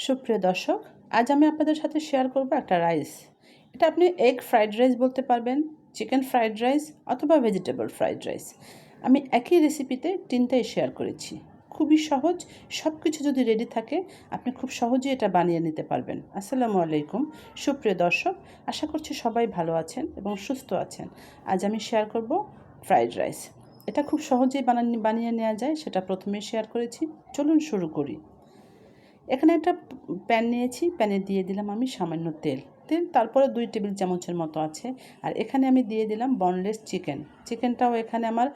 সুপ্রিয় দর্শক, আজ আমি আপনাদের সাথে শেয়ার করব একটা রাইস। এটা আপনি এগ ফ্রাইড রাইস বলতে পারবেন, চিকেন ফ্রাইড রাইস অথবা ভেজিটেবল ফ্রাইড রাইস। আমি একই রেসিপিতে তিনটাই শেয়ার করেছি। খুবই সহজ, সব কিছু যদি রেডি থাকে আপনি খুব সহজেই এটা বানিয়ে নিতে পারবেন। আসসালামু আলাইকুম সুপ্রিয় দর্শক, আশা করছি সবাই ভালো আছেন এবং সুস্থ আছেন। আজ আমি শেয়ার করব ফ্রাইড রাইস। এটা খুব সহজেই বানিয়ে নেওয়া যায়, সেটা প্রথমেই শেয়ার করেছি। চলুন শুরু করি। এখানে একটা প্যান নিয়েছি, প্যানে দিয়ে দিলাম আমি সামান্য তেল। তারপরে 2 টেবিল চামচের মতো আছে। আর এখানে আমি দিয়ে দিলাম বনলেস চিকেন। চিকেনটাও এখানে আমার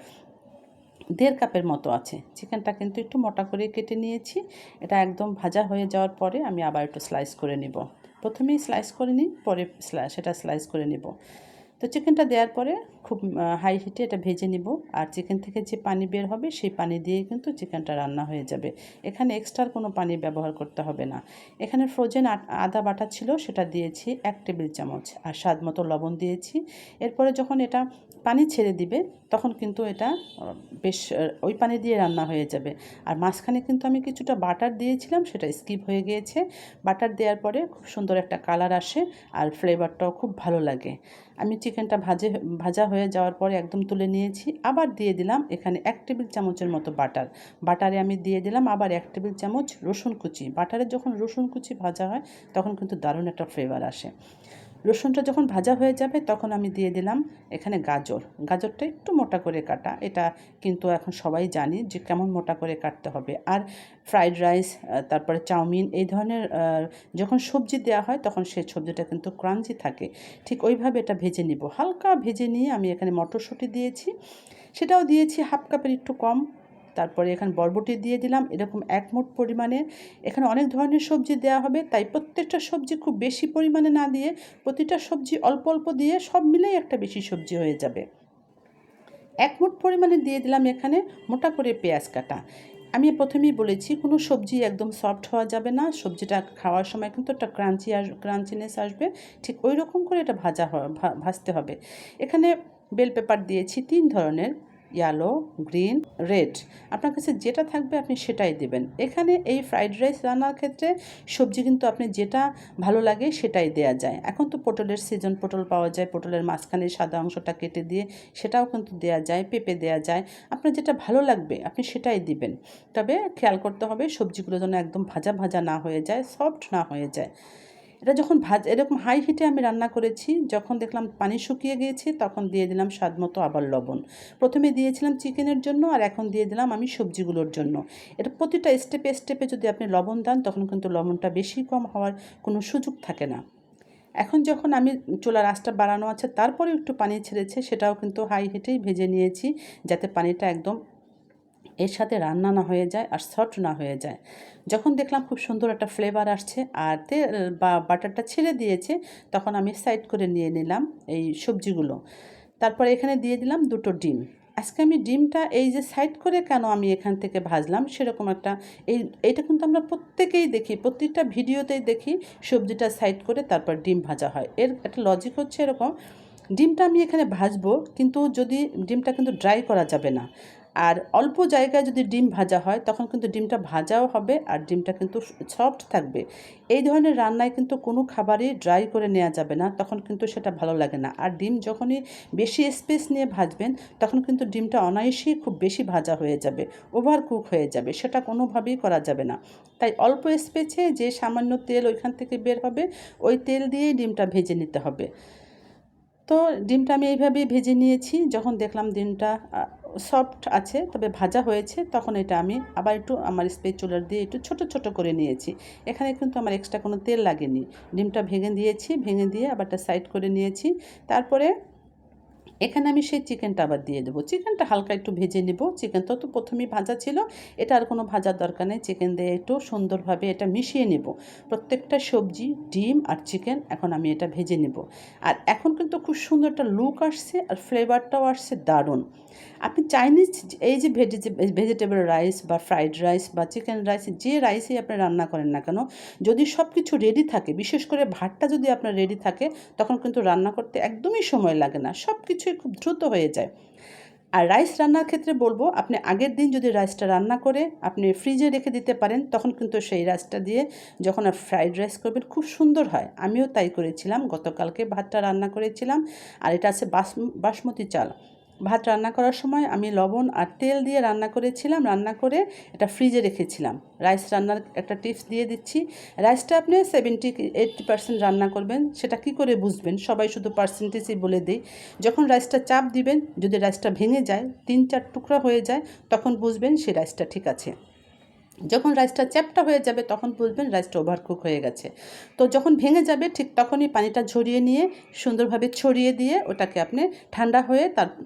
1.5 কাপের মতো আছে। চিকেনটা কিন্তু একটু মোটা করে কেটে নিয়েছি। এটা একদম ভাজা হয়ে যাওয়ার পরে আমি আবার একটু স্লাইস করে নিব। প্রথমেই স্লাইস করে নিই, পরে সেটা স্লাইস করে নিব। তো চিকেনটা দেওয়ার পরে খুব হাই হিটে এটা ভেজে নিব। আর চিকেন থেকে যে পানি বের হবে সেই পানি দিয়েই কিন্তু চিকেনটা রান্না হয়ে যাবে। এখানে এক্সট্রা কোনো পানি ব্যবহার করতে হবে না। এখানে ফ্রোজেন আদা বাটা ছিল, সেটা দিয়েছি 1 টেবিল চামচ, আর স্বাদ মতো লবণ দিয়েছি। এরপরে যখন এটা পানি ছেড়ে দিবে তখন কিন্তু এটা বেশ ওই পানি দিয়ে রান্না হয়ে যাবে। আর মাঝখানে কিন্তু আমি কিছুটা বাটার দিয়েছিলাম, সেটা স্কিপ হয়ে গিয়েছে। বাটার দেওয়ার পরে খুব সুন্দর একটা কালার আসে আর ফ্লেভারটাও খুব ভালো লাগে। আমি চিকেনটা ভাজা হয়ে যাওয়ার পরে একদম তুলে নিয়েছি। আবার দিয়ে দিলাম এখানে 1 টেবিল চামচের মতো বাটার। বাটারে আমি দিয়ে দিলাম আবার 1 টেবিল চামচ রসুন কুচি। বাটারে যখন রসুন কুচি ভাজা হয় তখন কিন্তু দারুণ একটা ফ্লেভার আসে। রসুনটা যখন ভাজা হয়ে যাবে তখন আমি দিয়ে দিলাম এখানে গাজর। গাজরটা একটু মোটা করে কাটা। এটা কিন্তু এখন সবাই জানি যে কেমন মোটা করে কাটতে হবে। আর ফ্রাইড রাইস, তারপরে চাউমিন, এই ধরনের যখন সবজি দেওয়া হয় তখন সেই সবজিটা কিন্তু ক্রাঞ্চি থাকে। ঠিক ওইভাবে এটা ভেজে নিব। হালকা ভেজে নিয়ে আমি এখানে মটরশুঁটি দিয়েছি, সেটাও দিয়েছি হাফ কাপের একটু কম। তারপরে এখানে বরবটি দিয়ে দিলাম এরকম 1 মুঠ পরিমাণে। এখানে অনেক ধরনের সবজি দেওয়া হবে, তাই প্রত্যেকটা সবজি খুব বেশি পরিমাণে না দিয়ে প্রতিটা সবজি অল্প অল্প দিয়ে সব মিলেই একটা বেশি সবজি হয়ে যাবে। 1 মুঠ পরিমাণে দিয়ে দিলাম এখানে মোটা করে পেঁয়াজ কাটা। আমি প্রথমেই বলেছি কোনো সবজি একদম সফট হওয়া যাবে না। সবজিটা খাওয়ার সময় কিন্তু একটা ক্রাঞ্চিনেস আসবে। ঠিক ওই রকম করে এটা ভাজতে হবে। এখানে বেল পেপার দিয়েছি 3 ধরনের, ইয়েলো, গ্রিন, রেড। আপনার কাছে যেটা থাকবে আপনি সেটাই দেবেন। এখানে এই ফ্রাইড রাইস রান্নার ক্ষেত্রে সবজি কিন্তু আপনি যেটা ভালো লাগে সেটাই দেয়া যায়। এখন তো পটলের সিজন, পটল পাওয়া যায়। পটলের মাঝখানে সাদা অংশটা কেটে দিয়ে সেটাও কিন্তু দেয়া যায়, পেঁপে দেয়া যায়। আপনার যেটা ভালো লাগবে আপনি সেটাই দিবেন। তবে খেয়াল করতে হবে সবজিগুলো যেন একদম ভাজা ভাজা না হয়ে যায়, সফট না হয়ে যায়। এটা যখন এরকম হাই হিটে আমি রান্না করেছি, যখন দেখলাম পানি শুকিয়ে গিয়েছে তখন দিয়ে দিলাম স্বাদ মতো আবার লবণ। প্রথমে দিয়েছিলাম চিকেনের জন্য, আর এখন দিয়ে দিলাম আমি সবজিগুলোর জন্য। এটা প্রতিটা স্টেপে স্টেপে যদি আপনি লবণ দেন তখন কিন্তু লবণটা বেশি কম হওয়ার কোনো সুযোগ থাকে না। এখন যখন আমি চুলার আঁচটা বাড়ানো আছে তারপরে একটু পানি ছেড়েছে, সেটাও কিন্তু হাই হিটেই ভেজে নিয়েছি, যাতে পানিটা একদম এর সাথে রান্না না হয়ে যায় আর সফট না হয়ে যায়। যখন দেখলাম খুব সুন্দর একটা ফ্লেভার আসছে আর তেল বা বাটারটা ছেড়ে দিয়েছে, তখন আমি সাইড করে নিয়ে নিলাম এই সবজিগুলো। তারপরে এখানে দিয়ে দিলাম 2টো ডিম। আজকে আমি ডিমটা এই যে সাইড করে কেন আমি এখান থেকে ভাজলাম সেরকম একটা, এইটা কিন্তু আমরা প্রত্যেকেই দেখি, প্রত্যেকটা ভিডিওতেই দেখি সবজিটা সাইড করে তারপর ডিম ভাজা হয়। এর একটা লজিক হচ্ছে এরকম, ডিমটা আমি এখানে ভাজবো কিন্তু ডিমটা কিন্তু ড্রাই করা যাবে না। আর অল্প জায়গায় যদি ডিম ভাজা হয় তখন কিন্তু ডিমটা ভাজাও হবে আর ডিমটা কিন্তু সফট থাকবে। এই ধরনের রান্নায় কিন্তু কোনো খাবারই ড্রাই করে নেওয়া যাবে না, তখন কিন্তু সেটা ভালো লাগে না। আর ডিম যখনই বেশি স্পেস নিয়ে ভাজবেন তখন কিন্তু ডিমটা অনায়াসেই খুব বেশি ভাজা হয়ে যাবে, ওভার কুক হয়ে যাবে, সেটা কোনোভাবেই করা যাবে না। তাই অল্প স্পেসে যে সামান্য তেল ওইখান থেকে বের হবে ওই তেল দিয়েই ডিমটা ভেজে নিতে হবে। তো ডিমটা আমি এইভাবেই ভেজে নিয়েছি। যখন দেখলাম ডিমটা সফট আছে তবে ভাজা হয়েছে, তখন এটা আমি আবার একটু আমার স্প্যাচুলার দিয়ে একটু ছোট ছোট করে নিয়েছি। এখানে কিন্তু আমার এক্সট্রা কোনো তেল লাগেনি। ডিমটা ভেঙে দিয়েছি, ভেঙে দিয়ে আবার একটা সাইড করে নিয়েছি। তারপরে এখানে আমি সেই চিকেনটা আবার দিয়ে দেবো। চিকেনটা হালকা একটু ভেজে নেব। চিকেনটা তো প্রথমেই ভাজা ছিল, এটা আর কোনো ভাজার দরকার নেই। চিকেন দিয়ে একটু সুন্দরভাবে এটা মিশিয়ে নেব। প্রত্যেকটা সবজি, ডিম আর চিকেন এখন আমি এটা ভেজে নেব। আর এখন কিন্তু খুব সুন্দর একটা লুক আসছে আর ফ্লেভারটাও আসছে দারুণ। আপনি চাইনিজ এই যে ভেজিটেবল রাইস বা ফ্রাইড রাইস বা চিকেন রাইস, যে রাইসই আপনি রান্না করেন না কেন, যদি সব কিছু রেডি থাকে, বিশেষ করে ভাতটা যদি আপনার রেডি থাকে তখন কিন্তু রান্না করতে একদমই সময় লাগে না, সব কিছুই খুব দ্রুত হয়ে যায়। আর রাইস রান্নার ক্ষেত্রে বলবো, আপনি আগের দিন যদি রাইসটা রান্না করে আপনি ফ্রিজে রেখে দিতে পারেন, তখন কিন্তু সেই রাইসটা দিয়ে যখন আর ফ্রাইড রাইস করবেন খুব সুন্দর হয়। আমিও তাই করেছিলাম, গতকালকে ভাতটা রান্না করেছিলাম। আর এটা আছে বাসমতি চাল। ভাত রান্না করার সময় আমি লবণ আর তেল দিয়ে রান্না করেছিলাম, রান্না করে এটা ফ্রিজে রেখেছিলাম। রাইস রান্নার একটা টিপস দিয়ে দিচ্ছি। রাইসটা আপনি 70-80% রান্না করবেন। সেটা কি করে বুঝবেন? সবাই শুধু পার্সেন্টেজই বলে দেয়। যখন রাইসটা চাপ দিবেন, যদি রাইসটা ভেঙে যায়, 3-4 টুকরা হয়ে যায়, তখন বুঝবেন সেই রাইসটা ঠিক আছে। যখন রাইসটা চ্যাপ্টা হয়ে যাবে তখন বুঝবেন রাইসটা ওভারকুক হয়ে গেছে। তো যখন ভেঙে যাবে ঠিক তখনই পানিটা ঝরিয়ে নিয়ে সুন্দরভাবে ছড়িয়ে দিয়ে ওটাকে আপনি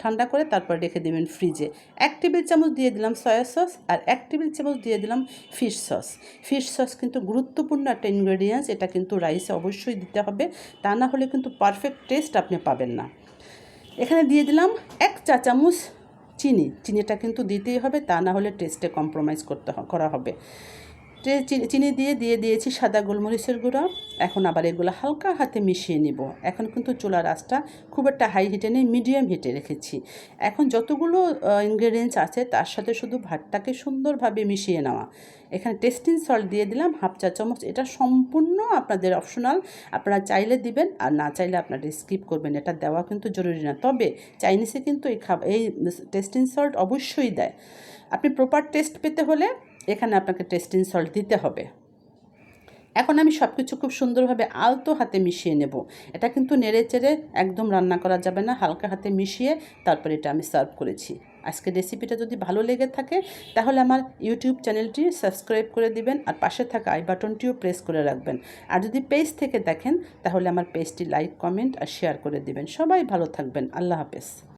ঠান্ডা করে তারপর রেখে দেবেন ফ্রিজে। 1 টেবিল চামচ দিয়ে দিলাম সয়া সস আর 1 টেবিল চামচ দিয়ে দিলাম ফিশ সস। ফিশ সস কিন্তু গুরুত্বপূর্ণ একটা ইনগ্রেডিয়েন্টস, এটা কিন্তু রাইসে অবশ্যই দিতে হবে, তা না হলে কিন্তু পারফেক্ট টেস্ট আপনি পাবেন না। এখানে দিয়ে দিলাম 1 চা চামচ চিনিটা কিন্তু দিতেই হবে, তা না হলে টেস্টে কম্প্রোমাইজ করা হবে। চিনি দিয়ে দিয়েছি সাদা গোলমরিচের গুঁড়া। এখন আবার এগুলো হালকা হাতে মিশিয়ে নিব। এখন কিন্তু চুলার আঁচটা খুব একটা হাই হিটে নেই, মিডিয়াম হিটে রেখেছি। এখন যতগুলো ইনগ্রেডিয়েন্টস আছে তার সাথে শুধু ভাতটাকে সুন্দরভাবে মিশিয়ে নেওয়া। এখানে টেস্টিং সল্ট দিয়ে দিলাম 1/2 চা চামচ। এটা সম্পূর্ণ আপনাদের অপশনাল, আপনারা চাইলে দিবেন আর না চাইলে আপনারা স্কিপ করবেন, এটা দেওয়া কিন্তু জরুরি না। তবে চাইনিজে কিন্তু এই টেস্টিং সল্ট অবশ্যই দেয়। আপনি প্রপার টেস্ট পেতে হলে এখানে আপনাকে টেস্টিং সল্ট দিতে হবে। এখন আমি সব কিছু খুব সুন্দরভাবে আলতো হাতে মিশিয়ে নেব। এটা কিন্তু নেড়ে চেড়ে একদম রান্না করা যাবে না, হালকা হাতে মিশিয়ে তারপর এটা আমি সার্ভ করেছি। আজকের রেসিপিটা যদি ভালো লেগে থাকে তাহলে আমার ইউটিউব চ্যানেলটি সাবস্ক্রাইব করে দিবেন আর পাশে থাকা আই বাটনটিও প্রেস করে রাখবেন। আর যদি পেজ থেকে দেখেন তাহলে আমার পেজটি লাইক, কমেন্ট আর শেয়ার করে দিবেন। সবাই ভালো থাকবেন। আল্লাহ হাফেজ।